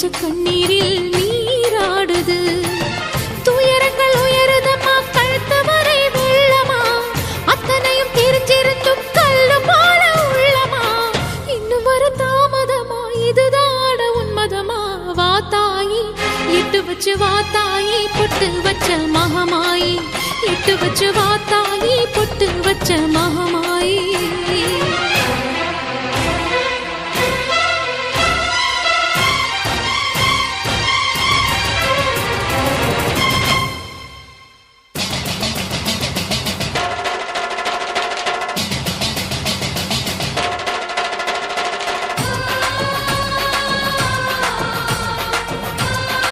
பச்சை கண்ணீரில் நீராடுது. துயரங்கள் உயருதம்மா கழுத்து வரை வெள்ளமா, அத்தனையும் தெரிஞ்சிருந்தும் கல்லு போல உள்ளமா. இன்னும் வர தாமதமா, இதுதான உன்மதமா? வா தாயி, எட்டு வச்சு வா தாயி, பொட்டு வச்ச மகமாயி. எட்டு வச்சு வா தாயி, பொட்டு வச்ச மகமாயி.